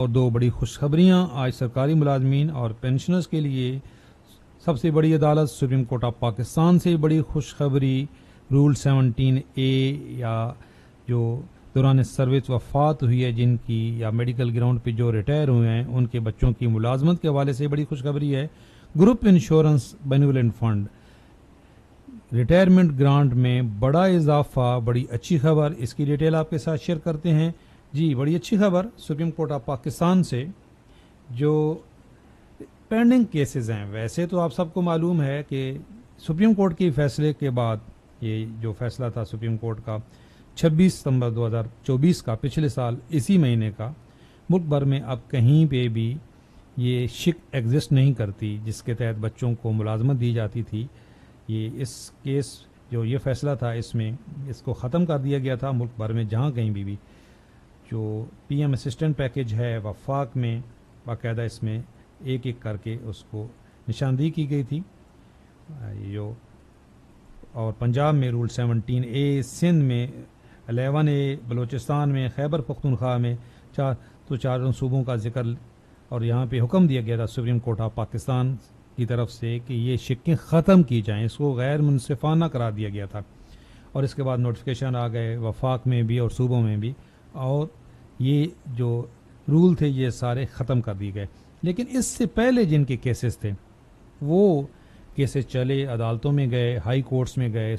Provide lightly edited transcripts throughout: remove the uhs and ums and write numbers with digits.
और दो बड़ी खुशखबरियां आज सरकारी मुलाजमीन और पेंशनर्स के लिए। सबसे बड़ी अदालत सुप्रीम कोर्ट ऑफ पाकिस्तान से बड़ी खुशखबरी, रूल 17A या जो दौरान सर्विस वफात हुई है जिनकी या मेडिकल ग्राउंड पे जो रिटायर हुए हैं उनके बच्चों की मुलाजमत के हवाले से बड़ी खुशखबरी है। Group insurance benevolent fund retirement grant में बड़ा इजाफा, बड़ी अच्छी खबर। इसकी डिटेल आपके साथ शेयर करते हैं। जी, बड़ी अच्छी खबर सुप्रीम कोर्ट ऑफ पाकिस्तान से। जो पेंडिंग केसेस हैं, वैसे तो आप सबको मालूम है कि सुप्रीम कोर्ट के फैसले के बाद ये जो फैसला था सुप्रीम कोर्ट का 26 सितंबर 2024 का, पिछले साल इसी महीने का, मुल्क भर में अब कहीं पे भी ये शिक एग्जिस्ट नहीं करती जिसके तहत बच्चों को मुलाजमत दी जाती थी। ये इस केस जो ये फैसला था इसमें इसको ख़त्म कर दिया गया था मुल्क भर में। जहाँ कहीं भी जो पीएम असिस्टेंट पैकेज है वफाक में बाकायदा इसमें एक एक करके उसको निशानदेही की गई थी। जो और पंजाब में रूल 17A, सिंध में 11A, बलूचिस्तान में, खैबर पख्तूनख्वा में चारों सूबों का जिक्र। और यहाँ पे हुक्म दिया गया था सुप्रीम कोर्ट ऑफ पाकिस्तान की तरफ से कि ये शिक्कें ख़त्म की जाएं, इसको गैर मुनसिफाना करार दिया गया था। और इसके बाद नोटिफिकेशन आ गए वफाक में भी और सूबों में भी, और ये जो रूल थे ये सारे ख़त्म कर दिए गए। लेकिन इससे पहले जिनके केसेस थे वो केसेस चले, अदालतों में गए, हाई कोर्ट्स में गए।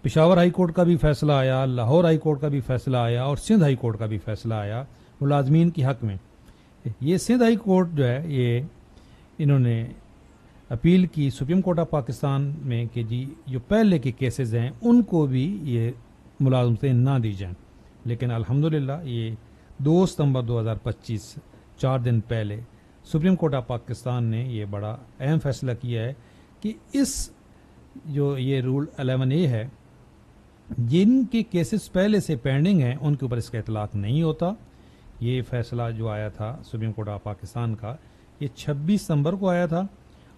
पेशावर हाई कोर्ट का भी फैसला आया, लाहौर हाई कोर्ट का भी फैसला आया और सिंध हाई कोर्ट का भी फैसला आया मुलाजमीन के हक़ में। ये सिंध हाई कोर्ट जो है ये इन्होंने अपील की सुप्रीम कोर्ट ऑफ पाकिस्तान में कि जी जो पहले के केसेस हैं उनको भी ये मुलाजमतें ना दी जाएं। लेकिन अल्हम्दुलिल्लाह ये 2 सितंबर 2025, 4 दिन पहले सुप्रीम कोर्ट ऑफ पाकिस्तान ने ये बड़ा अहम फैसला किया है कि इस जो ये रूल 11A है, जिनके केसेस पहले से पेंडिंग हैं उनके ऊपर इसका इतलाक नहीं होता। ये फैसला जो आया था सुप्रीम कोर्ट ऑफ पाकिस्तान का ये 26 सितंबर को आया था।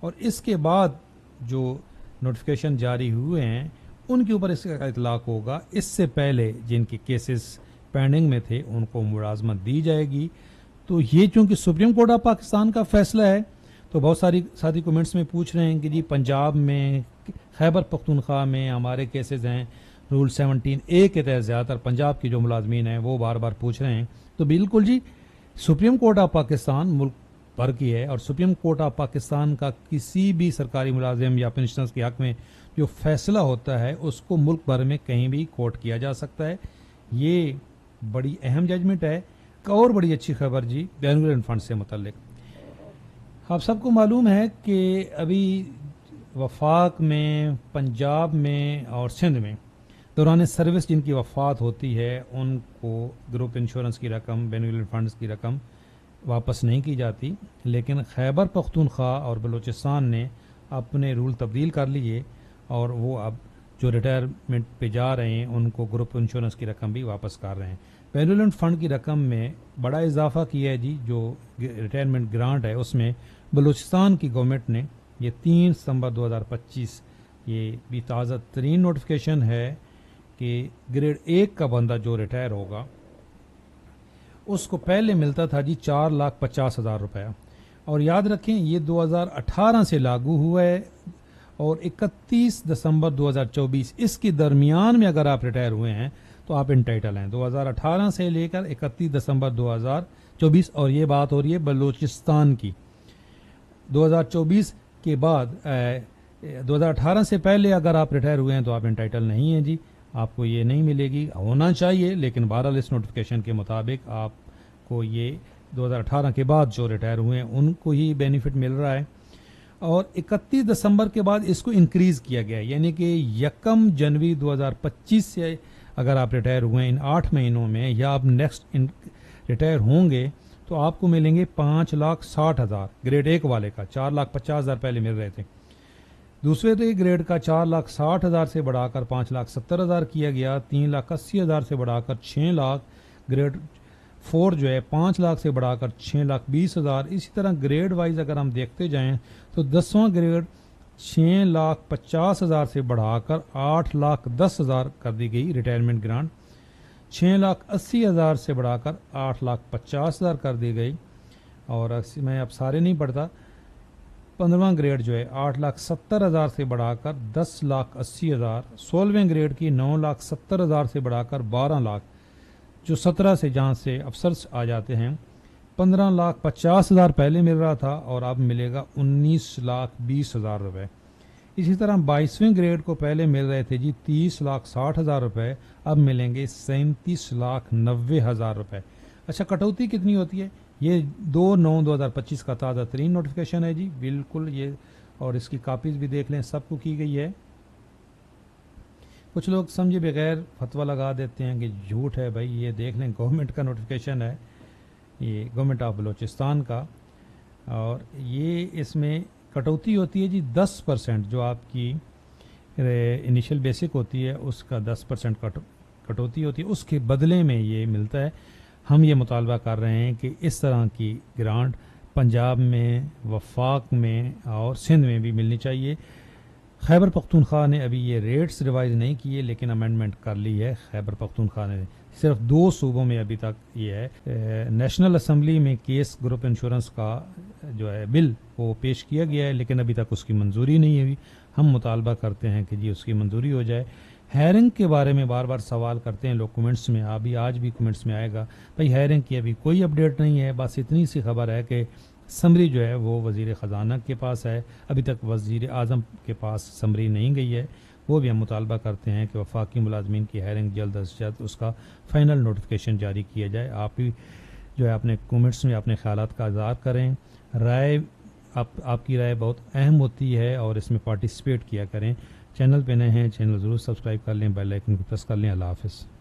और इसके बाद जो नोटिफिकेशन जारी हुए हैं उनके ऊपर इसका इतलाक होगा। इससे पहले जिनके केसेस पेंडिंग में थे उनको मुलाजमत दी जाएगी। तो ये चूंकि सुप्रीम कोर्ट ऑफ पाकिस्तान का फैसला है तो बहुत सारी साथी कमेंट्स में पूछ रहे हैं कि जी पंजाब में, खैबर पख्तूनख्वा में हमारे केसेस हैं रूल 17A के तहत। ज़्यादातर पंजाब की जो मुलाजमीन हैं वो बार बार पूछ रहे हैं। तो बिल्कुल जी, सुप्रीम कोर्ट ऑफ पाकिस्तान मुल्क भर की है और सुप्रीम कोर्ट ऑफ पाकिस्तान का किसी भी सरकारी मुलाजिम या पेंशनर्स के हक़ में जो फैसला होता है उसको मुल्क भर में कहीं भी कोर्ट किया जा सकता है। ये बड़ी अहम जजमेंट है। और बड़ी अच्छी खबर जी बेनिवोलेंट फंड से मुतल्लिक। आप सबको मालूम है कि अभी वफाक में, पंजाब में और सिंध में दौरान सर्विस जिनकी वफात होती है उनको ग्रुप इंश्योरेंस की रकम, बेनिवोलेंट फंड्स की रकम वापस नहीं की जाती। लेकिन खैबर पख्तूनख्वा और बलूचिस्तान ने अपने रूल तब्दील कर लिए और वो अब जो रिटायरमेंट पे जा रहे हैं उनको ग्रुप इंश्योरेंस की रकम भी वापस कर रहे हैं। बेनिवोलेंट फंड की रकम में बड़ा इजाफा किया है जी। जो रिटायरमेंट ग्रांट है उसमें बलूचिस्तान की गवर्नमेंट ने ये 3 सितंबर 2025 ये भी ताज़ा तरीन नोटिफिकेशन है कि ग्रेड 1 का बंदा जो रिटायर होगा उसको पहले मिलता था जी 4,50,000 रुपया। और याद रखें ये 2018 से लागू हुआ है और 31 दिसंबर 2024 इसके दरमियान में अगर आप रिटायर हुए हैं तो आप इंटाइटल हैं 2018 से लेकर 31 दिसंबर 2024। और ये बात हो रही है बलूचिस्तान की। 2024 के बाद 2018 से पहले अगर आप रिटायर हुए हैं तो आप इंटाइटल नहीं हैं जी, आपको ये नहीं मिलेगी। होना चाहिए लेकिन बहरहाल इस नोटिफिकेशन के मुताबिक आपको ये 2018 के बाद जो रिटायर हुए हैं उनको ही बेनिफिट मिल रहा है। और 31 दिसंबर के बाद इसको इंक्रीज़ किया गया है, यानी कि 1 जनवरी 2025 से अगर आप रिटायर हुए इन 8 महीनों में या आप नेक्स्ट रिटायर होंगे तो आपको मिलेंगे 5,60,000 ग्रेड 1 वाले का। 4,50,000 पहले मिल रहे थे। दूसरे ग्रेड का 4,60,000 से बढ़ाकर 5,70,000 किया गया। 3,80,000 से बढ़ाकर 6 लाख। ग्रेड 4 जो है 5 लाख से बढ़ाकर 6,20,000। इसी तरह ग्रेड वाइज अगर हम देखते जाएं तो 10वां ग्रेड 6,50,000 से बढ़ाकर 8,10,000 कर दी गई रिटायरमेंट ग्रांट। 6,80,000 से बढ़ाकर 8,50,000 कर दी गई। और मैं अब सारे नहीं पढ़ता। 15वां ग्रेड जो है 8,70,000 से बढ़ाकर 10,80,000। 16वें ग्रेड की 9,70,000 से बढ़ाकर 12 लाख। जो 17 से जहाँ से अफसर आ जाते हैं 15,50,000 पहले मिल रहा था और अब मिलेगा 19,20,000 रुपये। इसी तरह 22वें ग्रेड को पहले मिल रहे थे जी 30,60,000 रुपये, अब मिलेंगे 37,90,000 रुपये। अच्छा, कटौती कितनी होती है? ये 2/9/2025 का ताज़ा तरीन नोटिफिकेशन है जी, बिल्कुल ये, और इसकी कापीज भी देख लें, सबको की गई है। कुछ लोग समझे बगैर फतवा लगा देते हैं कि झूठ है भाई, ये देख लें गवर्नमेंट का नोटिफिकेशन है, ये गवर्नमेंट ऑफ बलूचिस्तान का। और ये इसमें कटौती होती है जी 10%, जो आपकी इनिशियल बेसिक होती है उसका 10% कटौती होती है, उसके बदले में ये मिलता है। हम ये मुतालबा कर रहे हैं कि इस तरह की ग्रांट पंजाब में, वफाक में और सिंध में भी मिलनी चाहिए। खैबर पख्तूनख्वा ने अभी ये रेट्स रिवाइज नहीं किए, लेकिन अमेंडमेंट कर ली है खैबर पख्तूनख्वा ने। सिर्फ 2 सूबों में अभी तक ये है। नेशनल असम्बली में केस ग्रुप इंश्योरेंस का जो है बिल वो पेश किया गया है, लेकिन अभी तक उसकी मंजूरी नहीं हुई। हम मुतालबा करते हैं कि जी उसकी मंजूरी हो जाए। हायरिंग के बारे में बार बार सवाल करते हैं लोग कमेंट्स में, अभी आज भी कमेंट्स में आएगा भाई हायरिंग की अभी कोई अपडेट नहीं है। बस इतनी सी खबर है कि समरी जो है वो वज़ीर ख़जाना के पास है, अभी तक वज़ीर आज़म के पास समरी नहीं गई है। वो भी हम मुतालबा करते हैं कि वफाकी मुलाजमीन की हायरिंग जल्द अज जल्द उसका फ़ाइनल नोटिफिकेशन जारी किया जाए। आप भी जो है अपने कमेंट्स में अपने ख्यालात का इज़हार करें। राय आपकी राय बहुत अहम होती है और इसमें पार्टिसिपेट किया करें। चैनल पे नए हैं, चैनल ज़रूर सब्सक्राइब कर लें, बेल आइकन को प्रेस कर लें। अल्लाह हाफ़िज़।